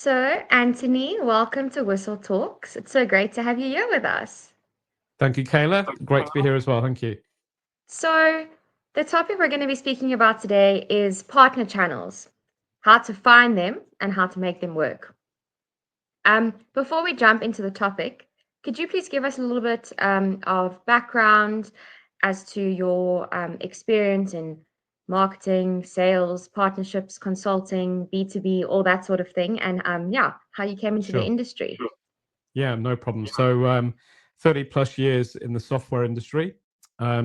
So, Anthony, welcome to Whistle Talks. It's so great to have you here with us. Thank you, Kayla. Great to be here as well. Thank you. So, the topic we're going to be speaking about today is partner channels, how to find them and how to make them work. Before we jump into the topic, could you please give us a little bit of background as to your experience in marketing, sales, partnerships, consulting, B2B, all that sort of thing, and yeah, how you came into the Sure. industry? Yeah, no problem. So, 30 plus years in the software industry,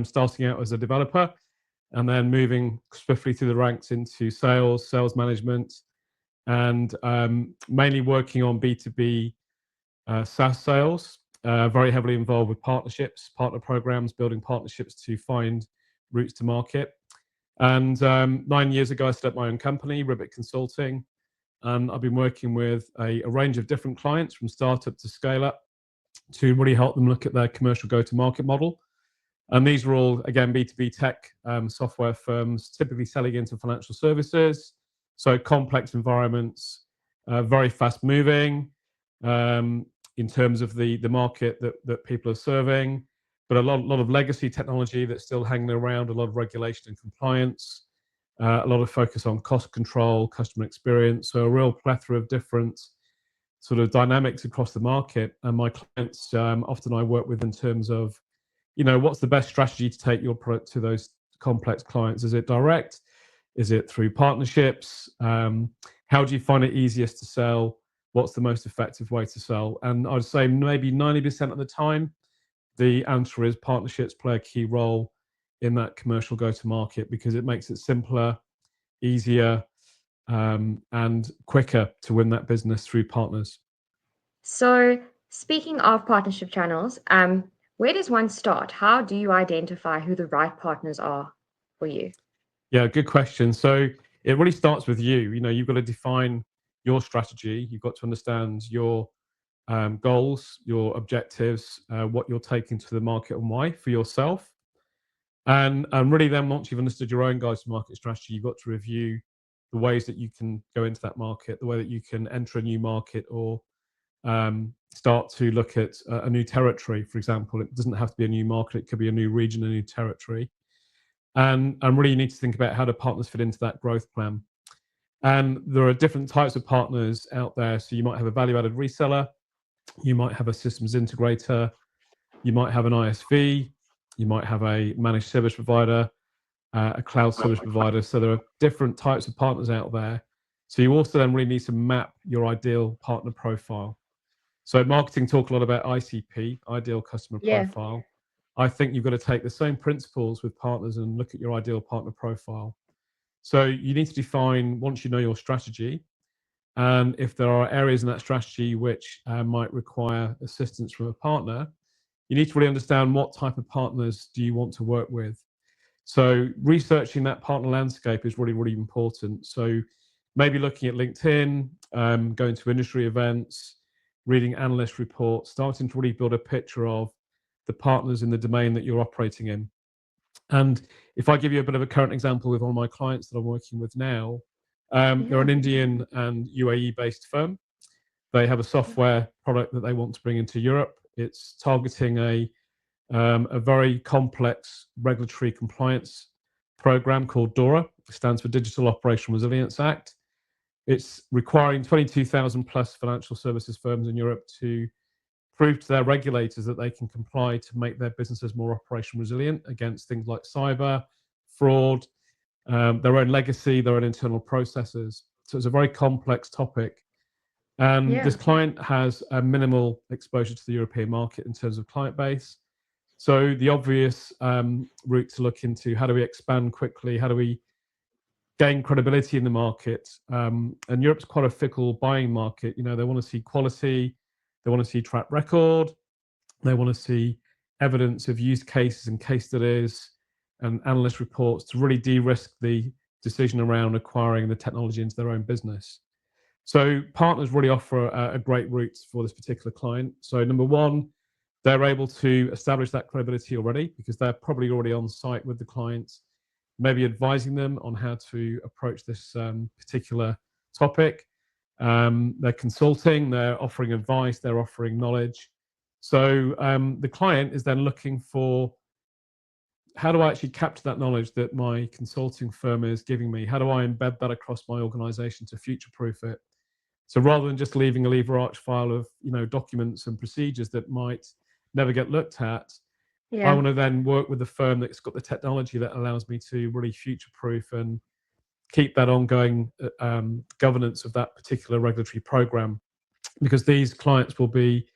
starting out as a developer and then moving swiftly through the ranks into sales management, and mainly working on B2B SaaS sales, very heavily involved with partnerships, partner programs, building partnerships to find routes to market. And 9 years ago, I set up my own company, Ribbit Consulting. And I've been working with a range of different clients from startup to scale up to really help them look at their commercial go-to-market model. And these are all, again, B2B tech software firms, typically selling into financial services. So complex environments, very fast moving in terms of the market that people are serving, but a lot of legacy technology that's still hanging around, a lot of regulation and compliance, a lot of focus on cost control, customer experience. So a real plethora of different sort of dynamics across the market. And my clients, often I work with in terms of, what's the best strategy to take your product to those complex clients? Is it direct? Is it through partnerships? How do you find it easiest to sell? What's the most effective way to sell? And I'd say maybe 90% of the time, the answer is partnerships play a key role in that commercial go-to-market because it makes it simpler, easier, and quicker to win that business through partners. So, speaking of partnership channels, where does one start? How do you identify who the right partners are for you? Yeah, good question. So it really starts with you. You've got to define your strategy. You've got to understand your goals, your objectives, what you're taking to the market and why for yourself. And really then once you've understood your own guys to market strategy, you've got to review the ways that you can go into that market, the way that you can enter a new market or start to look at a new territory, for example. It doesn't have to be a new market, it could be a new region, a new territory. And really you need to think about how do partners fit into that growth plan. And there are different types of partners out there. So you might have a value-added reseller, you might have a systems integrator, you might have an ISV, you might have a managed service provider, a cloud service provider. So there are different types of partners out there. So you also then really need to map your ideal partner profile. So marketing talk a lot about ICP, ideal customer Yeah. profile. I think you've got to take the same principles with partners and look at your ideal partner profile. So you need to define, once you know your strategy, and if there are areas in that strategy which might require assistance from a partner, you need to really understand what type of partners do you want to work with. So researching that partner landscape is really, really important. So maybe looking at LinkedIn, going to industry events, reading analyst reports, starting to really build a picture of the partners in the domain that you're operating in. And if I give you a bit of a current example with one of my clients that I'm working with now, they're an Yeah. Indian and UAE based firm. They have a software product that they want to bring into Europe. It's targeting a very complex regulatory compliance program called DORA. It stands for Digital Operational Resilience Act. It's requiring 22,000 plus financial services firms in Europe to prove to their regulators that they can comply to make their businesses more operational resilient against things like cyber, fraud, their own legacy, their own internal processes. So it's a very complex topic. And Yeah. this client has a minimal exposure to the European market in terms of client base. So the obvious route to look into, how do we expand quickly? How do we gain credibility in the market? And Europe's quite a fickle buying market. They want to see quality, they want to see track record, they want to see evidence of use cases and case studies and analyst reports to really de-risk the decision around acquiring the technology into their own business. So partners really offer a great route for this particular client. So number one, they're able to establish that credibility already because they're probably already on site with the clients, maybe advising them on how to approach this particular topic. They're consulting, they're offering advice, they're offering knowledge. So the client is then looking for, how do I actually capture that knowledge that my consulting firm is giving me? How do I embed that across my organization to future-proof it? So rather than just leaving a lever arch file of documents and procedures that might never get looked at, I want to then work with a firm that's got the technology that allows me to really future-proof and keep that ongoing governance of that particular regulatory program, because these clients will be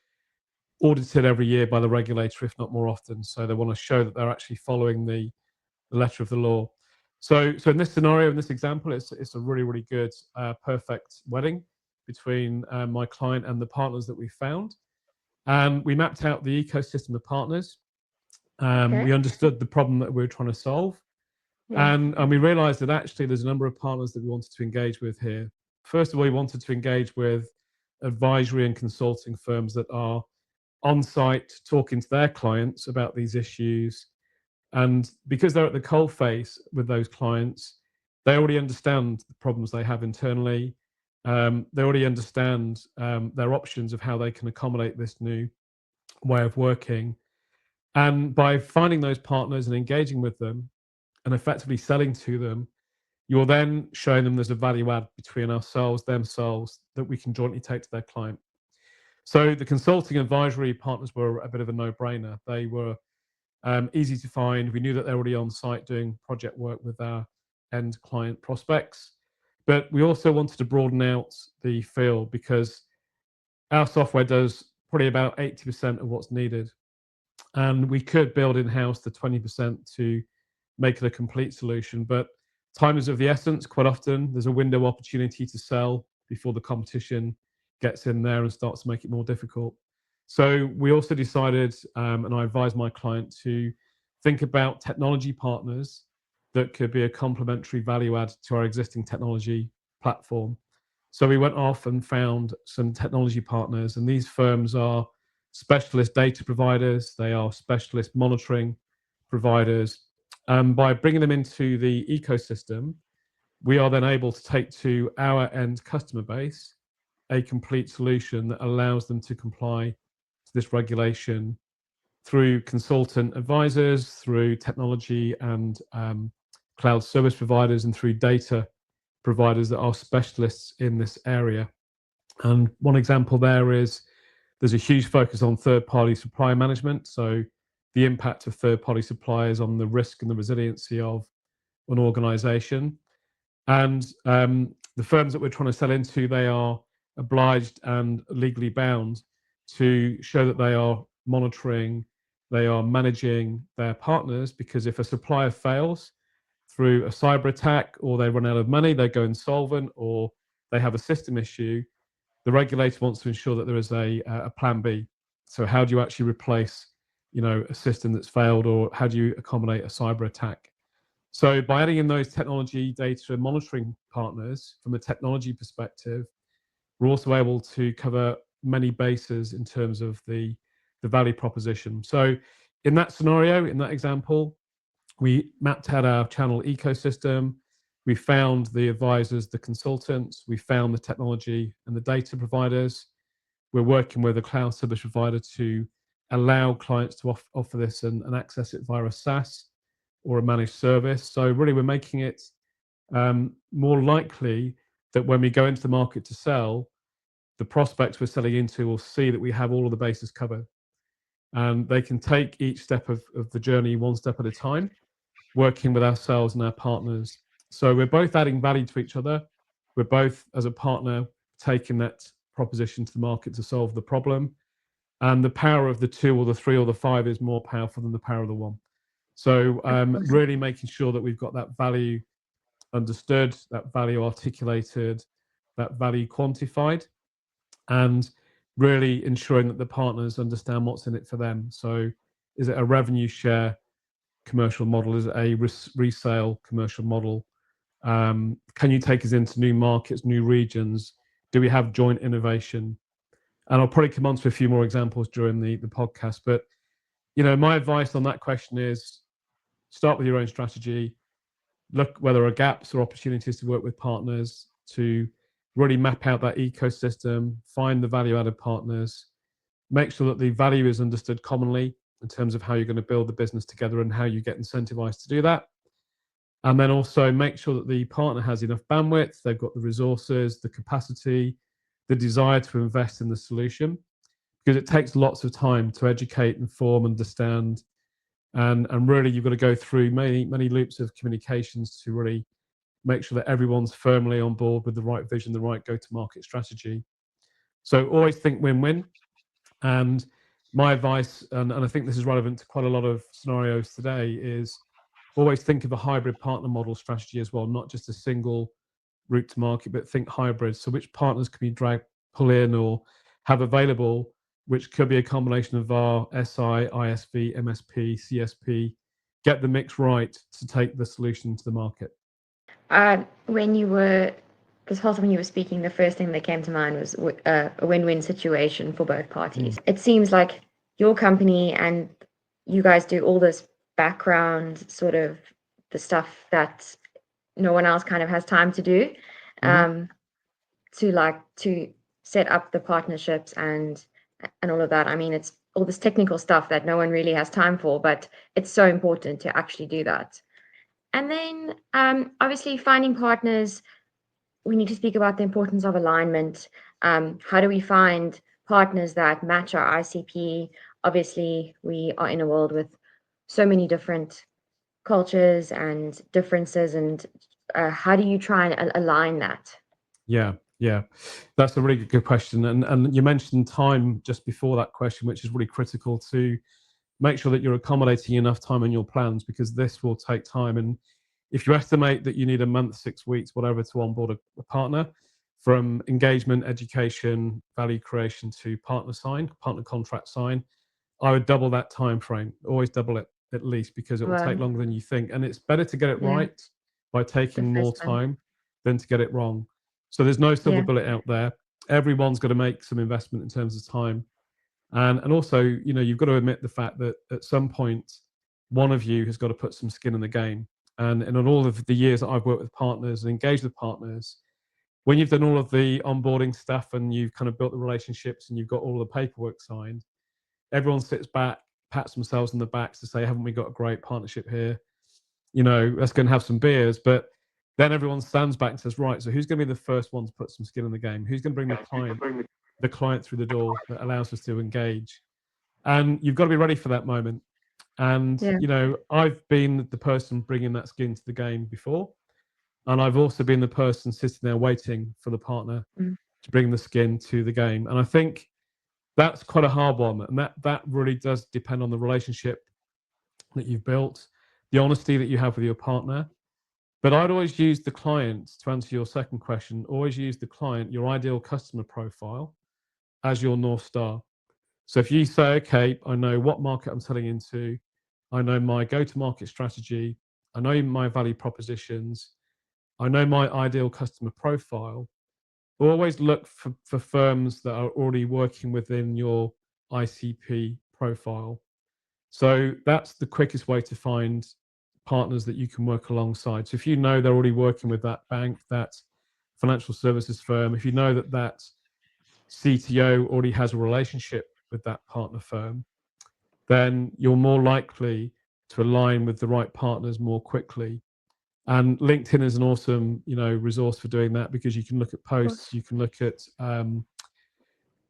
audited every year by the regulator, if not more often. So they want to show that they're actually following the letter of the law. So in this scenario, in this example, it's a really, really good, perfect wedding between my client and the partners that we found. And we mapped out the ecosystem of partners. We understood the problem that we were trying to solve. And we realized that actually there's a number of partners that we wanted to engage with here. First of all, we wanted to engage with advisory and consulting firms that are on site talking to their clients about these issues. And because they're at the coalface with those clients, they already understand the problems they have internally. They already understand their options of how they can accommodate this new way of working. And by finding those partners and engaging with them and effectively selling to them, you're then showing them there's a value add between ourselves, themselves, that we can jointly take to their client. So the consulting advisory partners were a bit of a no-brainer. They were easy to find. We knew that they're already on site doing project work with our end client prospects. But we also wanted to broaden out the field, because our software does probably about 80% of what's needed. And we could build in-house the 20% to make it a complete solution. But time is of the essence. Quite often, there's a window opportunity to sell before the competition gets in there and starts to make it more difficult. So we also decided, and I advised my client to think about technology partners that could be a complementary value add to our existing technology platform. So we went off and found some technology partners, and these firms are specialist data providers, they are specialist monitoring providers. And by bringing them into the ecosystem, we are then able to take to our end customer base a complete solution that allows them to comply to this regulation through consultant advisors, through technology and cloud service providers, and through data providers that are specialists in this area. And one example there is there's a huge focus on third-party supply management. So the impact of third-party suppliers on the risk and the resiliency of an organization. And the firms that we're trying to sell into, they are obliged and legally bound to show that they are monitoring, they are managing their partners, because if a supplier fails through a cyber attack, or they run out of money, they go insolvent, or they have a system issue, the regulator wants to ensure that there is a plan B. So how do you actually replace, a system that's failed, or how do you accommodate a cyber attack? So by adding in those technology, data, and monitoring partners from a technology perspective, we're also able to cover many bases in terms of the value proposition. So in that scenario, in that example, we mapped out our channel ecosystem. We found the advisors, the consultants. We found the technology and the data providers. We're working with a cloud service provider to allow clients to offer this and access it via a SaaS or a managed service. So really, we're making it more likely that when we go into the market to sell, the prospects we're selling into will see that we have all of the bases covered. And they can take each step of the journey one step at a time, working with ourselves and our partners. So we're both adding value to each other. We're both, as a partner, taking that proposition to the market to solve the problem. And the power of the two or the three or the five is more powerful than the power of the one. So really making sure that we've got that value understood, that value articulated, that value quantified, and really ensuring that the partners understand what's in it for them. So is it a revenue share commercial model? Is it a resale commercial model? Can you take us into new markets, new regions? Do we have joint innovation? And I'll probably come on to a few more examples during the podcast. But, my advice on that question is start with your own strategy. Look where there are gaps or opportunities to work with partners, to really map out that ecosystem, find the value-added partners, make sure that the value is understood commonly in terms of how you're going to build the business together and how you get incentivized to do that. And then also make sure that the partner has enough bandwidth, they've got the resources, the capacity, the desire to invest in the solution, because it takes lots of time to educate, inform, understand. And really, you've got to go through many loops of communications to really make sure that everyone's firmly on board with the right vision, the right go-to-market strategy. So always think win-win. And my advice, and I think this is relevant to quite a lot of scenarios today, is always think of a hybrid partner model strategy as well, not just a single route to market, but think hybrid. So which partners can we pull in or have available, which could be a combination of our SI, ISV, MSP, CSP, get the mix right to take the solution to the market. This whole time when you were speaking, the first thing that came to mind was a win-win situation for both parties. It seems like your company and you guys do all this background, sort of the stuff that no one else kind of has time to do, to set up the partnerships and all of that. I mean, it's all this technical stuff that no one really has time for, but it's so important to actually do that. And then obviously finding partners, we need to speak about the importance of alignment. How do we find partners that match our ICP? Obviously, we are in a world with so many different cultures and differences, and how do you try and align that? Yeah, that's a really good question. And you mentioned time just before that question, which is really critical to make sure that you're accommodating enough time in your plans, because this will take time. And if you estimate that you need a month, 6 weeks, whatever, to onboard a partner, from engagement, education, value creation to partner contract sign, I would double that time frame. Always double it at least, because it will take longer than you think. And it's better to get it right by taking more time than to get it wrong. So there's no silver bullet out there. Everyone's got to make some investment in terms of time. And also, you've got to admit the fact that at some point, one of you has got to put some skin in the game. And in all of the years that I've worked with partners and engaged with partners, when you've done all of the onboarding stuff and you've kind of built the relationships and you've got all the paperwork signed, everyone sits back, pats themselves on the backs to say, haven't we got a great partnership here? Let's go and have some beers. But then everyone stands back and says, right, so who's going to be the first one to put some skin in the game? Who's going to bring the client through the door that allows us to engage? And you've got to be ready for that moment. And, I've been the person bringing that skin to the game before. And I've also been the person sitting there waiting for the partner to bring the skin to the game. And I think that's quite a hard one. And that really does depend on the relationship that you've built, the honesty that you have with your partner. But I'd always use the client, to answer your second question, always use the client, your ideal customer profile, as your North Star. So if you say, okay, I know what market I'm selling into, I know my go-to-market strategy, I know my value propositions, I know my ideal customer profile, always look for firms that are already working within your ICP profile. So that's the quickest way to find partners that you can work alongside. So if you know they're already working with that bank, that financial services firm, if you know that CTO already has a relationship with that partner firm, then you're more likely to align with the right partners more quickly. And LinkedIn is an awesome, resource for doing that, because you can look at posts, you can look at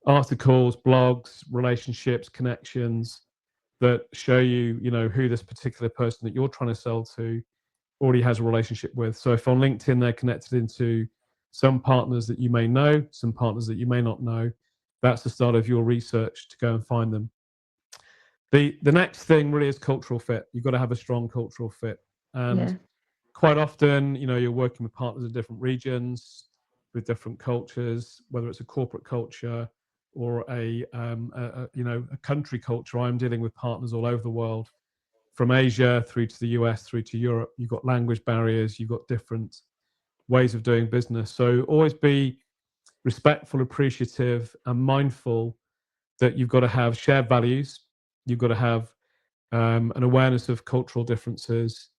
articles, blogs, relationships, connections that show you, who this particular person that you're trying to sell to already has a relationship with. So if on LinkedIn they're connected into some partners that you may know, some partners that you may not know, that's the start of your research to go and find them. The next thing really is cultural fit. You've got to have a strong cultural fit. And quite often, you're working with partners in different regions, with different cultures, whether it's a corporate culture or a country culture. I'm dealing with partners all over the world, from Asia through to the US, through to Europe. You've got language barriers, you've got different ways of doing business. So always be respectful, appreciative, and mindful that you've got to have shared values. You've got to have an awareness of cultural differences,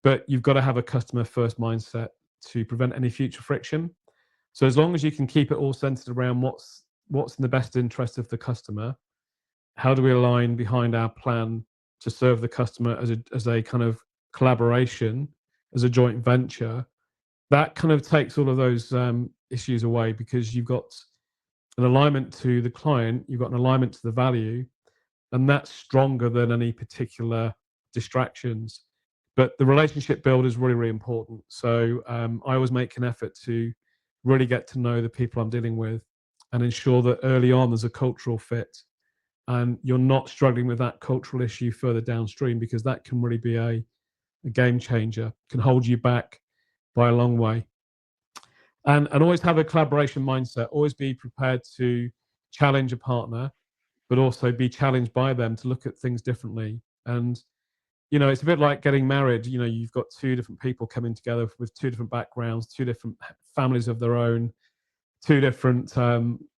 but you've got to have a customer first mindset to prevent any future friction. So as long as you can keep it all centered around what's in the best interest of the customer, how do we align behind our plan to serve the customer as a kind of collaboration, as a joint venture, that kind of takes all of those issues away, because you've got an alignment to the client, you've got an alignment to the value, and that's stronger than any particular distractions. But the relationship build is really, really important. So I always make an effort to really get to know the people I'm dealing with and ensure that early on there's a cultural fit, and you're not struggling with that cultural issue further downstream, because that can really be a game changer, can hold you back by a long way. And always have a collaboration mindset, always be prepared to challenge a partner, but also be challenged by them to look at things differently. And it's a bit like getting married. You've got two different people coming together with two different backgrounds, two different families of their own, two different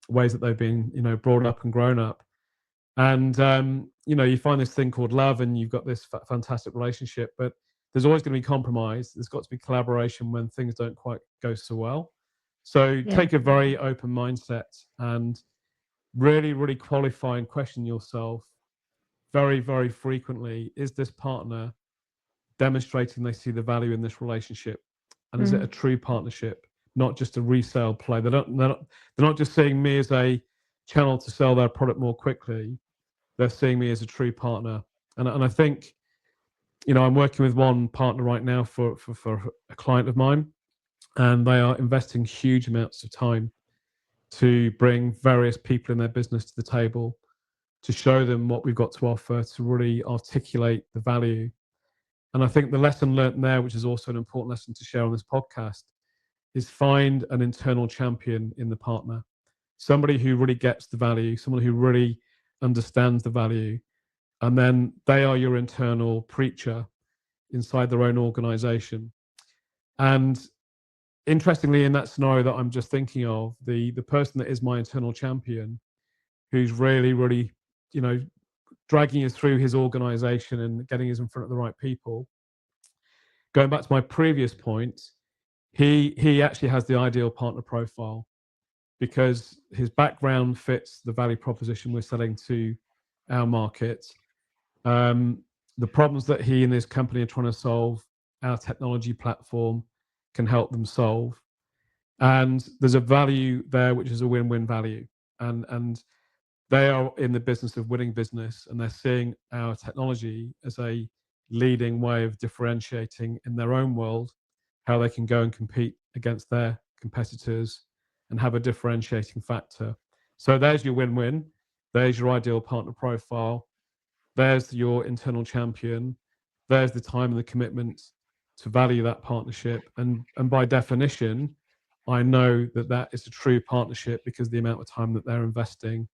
ways that they've been, brought up and grown up. And you find this thing called love, and you've got this fantastic relationship. But there's always going to be compromise. There's got to be collaboration when things don't quite go so well. So take a very open mindset and really, really qualify and question yourself very, very frequently. Is this partner demonstrating they see the value in this relationship? And is it a true partnership, not just a resale play? They're not just seeing me as a channel to sell their product more quickly. They're seeing me as a true partner. And I think, I'm working with one partner right now for a client of mine, and they are investing huge amounts of time to bring various people in their business to the table, to show them what we've got to offer, to really articulate the value. And I think the lesson learned there, which is also an important lesson to share on this podcast, is find an internal champion in the partner, somebody who really gets the value, someone who really understands the value. And then they are your internal preacher inside their own organization. And interestingly, in that scenario that I'm just thinking of, the person that is my internal champion, who's really, really, dragging us through his organization and getting us in front of the right people. Going back to my previous point, he actually has the ideal partner profile, because his background fits the value proposition we're selling to our market. The problems that he and his company are trying to solve, our technology platform can help them solve. And there's a value there, which is a win-win value. And they are in the business of winning business, and they're seeing our technology as a leading way of differentiating in their own world, how they can go and compete against their competitors and have a differentiating factor. So there's your win-win. There's your ideal partner profile. There's your internal champion. There's the time and the commitment to value that partnership. And by definition, I know that that is a true partnership, because the amount of time that they're investing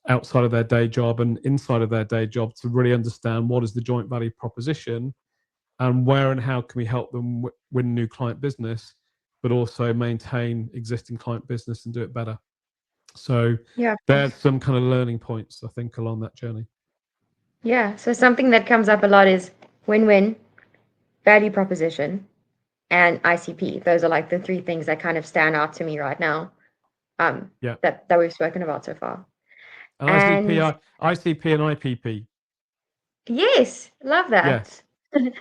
outside of their day job and inside of their day job to really understand what is the joint value proposition, and where and how can we help them win new client business, but also maintain existing client business and do it better. So there's some kind of learning points, I think, along that journey. Yeah. So something that comes up a lot is win-win, value proposition, and ICP. Those are like the three things that kind of stand out to me right now. That we've spoken about so far. And ICP and IPP. Yes, love that. Yes.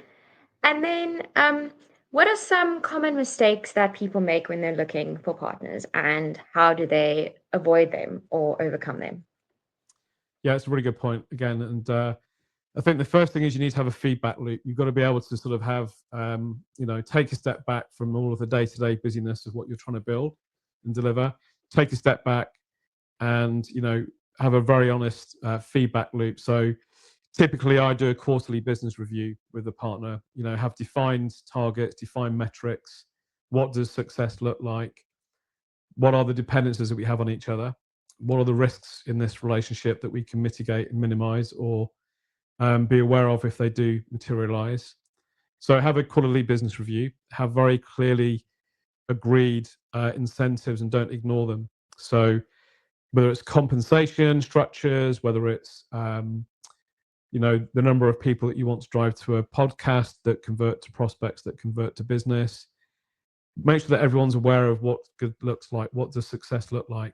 And then, what are some common mistakes that people make when they're looking for partners, and how do they avoid them or overcome them? Yeah, it's a really good point again. And I think the first thing is you need to have a feedback loop. You've got to be able to sort of have, take a step back from all of the day-to-day busyness of what you're trying to build and deliver. Take a step back and, have a very honest feedback loop. So typically I do a quarterly business review with the partner, have defined targets, defined metrics. What does success look like? What are the dependencies that we have on each other? What are the risks in this relationship that we can mitigate and minimize, or be aware of if they do materialize? So have a quarterly business review, have very clearly agreed incentives, and don't ignore them. So whether it's compensation structures, whether it's the number of people that you want to drive to a podcast that convert to prospects, that convert to business, make sure that everyone's aware of what good looks like, what does success look like.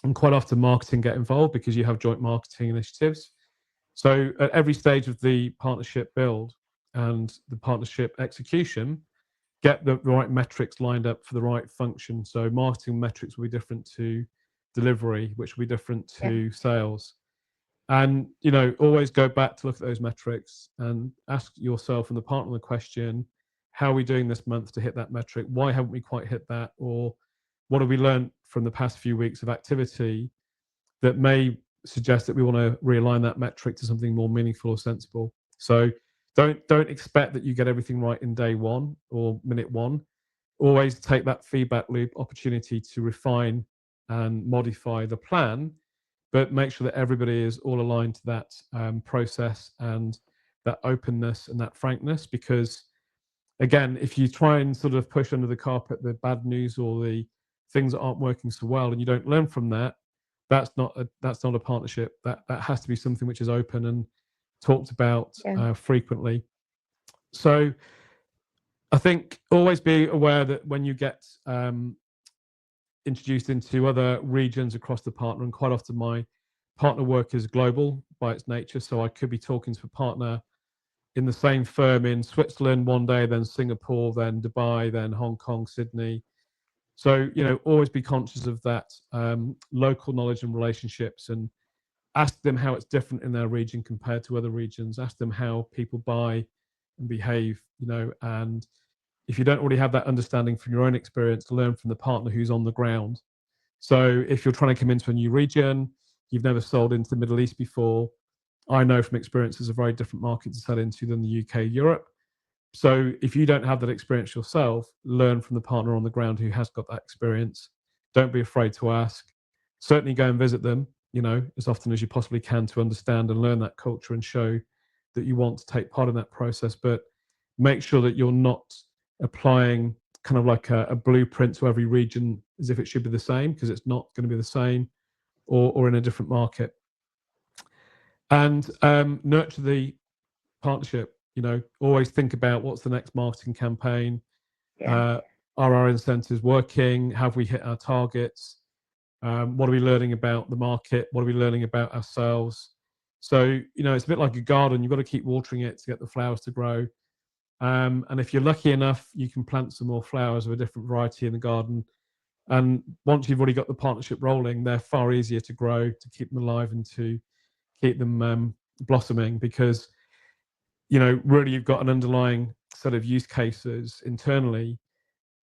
And quite often marketing get involved because you have joint marketing initiatives. So at every stage of the partnership build and the partnership execution, get the right metrics lined up for the right function. So marketing metrics will be different to delivery, which will be different to sales. And always go back to look at those metrics and ask yourself and the partner the question: how are we doing this month to hit that metric? Why haven't we quite hit that? Or what have we learned from the past few weeks of activity that may suggest that we want to realign that metric to something more meaningful or sensible? So don't expect that you get everything right in day one or minute one. Always take that feedback loop opportunity to refine and modify the plan, but make sure that everybody is all aligned to that process and that openness and that frankness. Because again, if you try and sort of push under the carpet the bad news or the things that aren't working so well, and you don't learn from that, that's not a partnership. That has to be something which is open and talked about frequently. So I think always be aware that when you get introduced into other regions across the partner, and quite often my partner work is global by its nature, so I could be talking to a partner in the same firm in Switzerland one day, then Singapore, then Dubai, then Hong Kong, Sydney. So always be conscious of that local knowledge and relationships, and ask them how it's different in their region compared to other regions. Ask them how people buy and behave, and if you don't already have that understanding from your own experience, learn from the partner who's on the ground. So if you're trying to come into a new region, you've never sold into the Middle East before, I know from experience it's a very different market to sell into than the UK, Europe. So if you don't have that experience yourself, learn from the partner on the ground who has got that experience. Don't be afraid to ask. Certainly go and visit them, as often as you possibly can, to understand and learn that culture and show that you want to take part in that process. But make sure that you're not applying kind of like a blueprint to every region as if it should be the same, because it's not going to be the same, or in a different market. And nurture the partnership. Always think about what's the next marketing campaign. Are our incentives working? Have we hit our targets? What are we learning about the market? What are we learning about ourselves? So it's a bit like a garden. You've got to keep watering it to get the flowers to grow. And if you're lucky enough, you can plant some more flowers of a different variety in the garden. And once you've already got the partnership rolling, they're far easier to grow, to keep them alive, and to keep them blossoming, because really you've got an underlying set of use cases internally.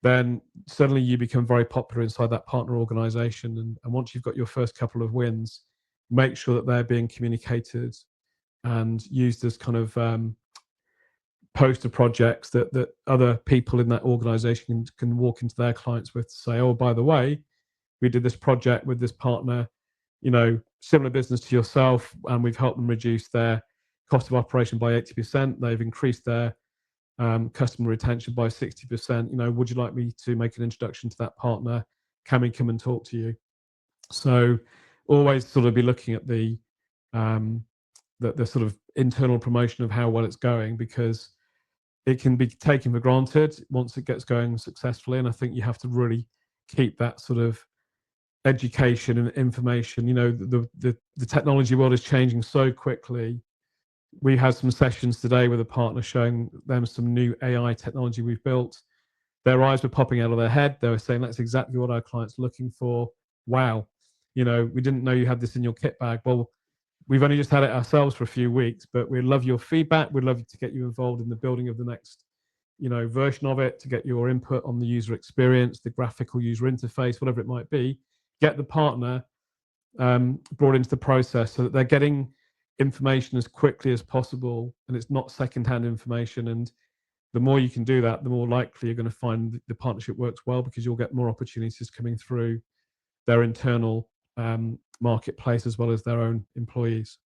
Then suddenly you become very popular inside that partner organization. And once you've got your first couple of wins, make sure that they're being communicated and used as kind of poster projects that other people in that organization can walk into their clients with, to say, oh, by the way, we did this project with this partner, similar business to yourself, and we've helped them reduce their cost of operation by 80%. They've increased their customer retention by 60%. Would you like me to make an introduction to that partner? Can we come and talk to you? So always sort of be looking at the sort of internal promotion of how well it's going, because it can be taken for granted once it gets going successfully. And I think you have to really keep that sort of education and information. The technology world is changing so quickly. We had some sessions today with a partner showing them some new AI technology we've built. Their eyes were popping out of their head. They were saying, that's exactly what our client's looking for. Wow. We didn't know you had this in your kit bag. Well, we've only just had it ourselves for a few weeks, but we'd love your feedback. We'd love to get you involved in the building of the next, version of it, to get your input on the user experience, the graphical user interface, whatever it might be. Get the partner brought into the process so that they're getting information as quickly as possible, and it's not secondhand information. And the more you can do that, the more likely you're going to find the partnership works well, because you'll get more opportunities coming through their internal marketplace as well as their own employees.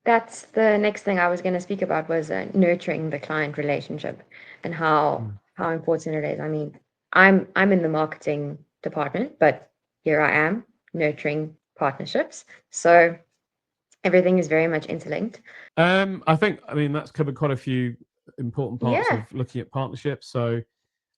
That's the next thing I was going to speak about, was nurturing the client relationship and how important it is. I mean, I'm in the marketing department, but here I am nurturing partnerships. So everything is very much interlinked. I mean, that's covered quite a few important parts of looking at partnerships. So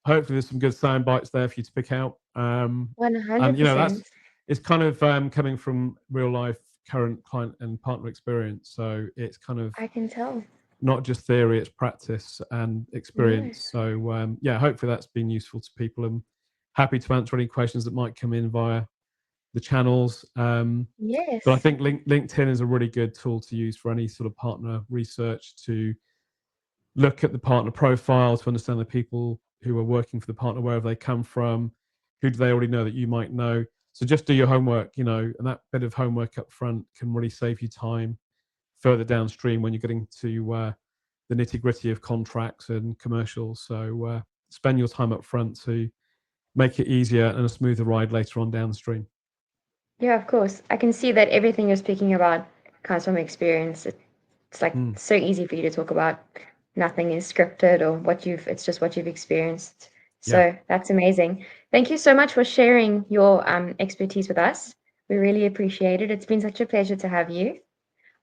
hopefully there's some good sound bites there for you to pick out. And you know, 100%. it's kind of coming from real life current client and partner experience. So it's kind of I can tell. not just theory, it's practice and experience. Yeah. So yeah, hopefully that's been useful to people. I'm happy to answer any questions that might come in via the channels. Yes. But I think LinkedIn is a really good tool to use for any sort of partner research, to look at the partner profile, to understand the people who are working for the partner, where have they come from, who do they already know that you might know. So just do your homework, you know, and that bit of homework up front can really save you time further downstream when you're getting to the nitty gritty of contracts and commercials. So spend your time up front to make it easier and a smoother ride later on downstream. Yeah, of course. I can see that everything you're speaking about comes from experience. It's like so easy for you to talk about. Nothing is scripted or it's just what you've experienced. So Yeah. that's amazing. Thank you so much for sharing your expertise with us. We really appreciate it. It's been such a pleasure to have you.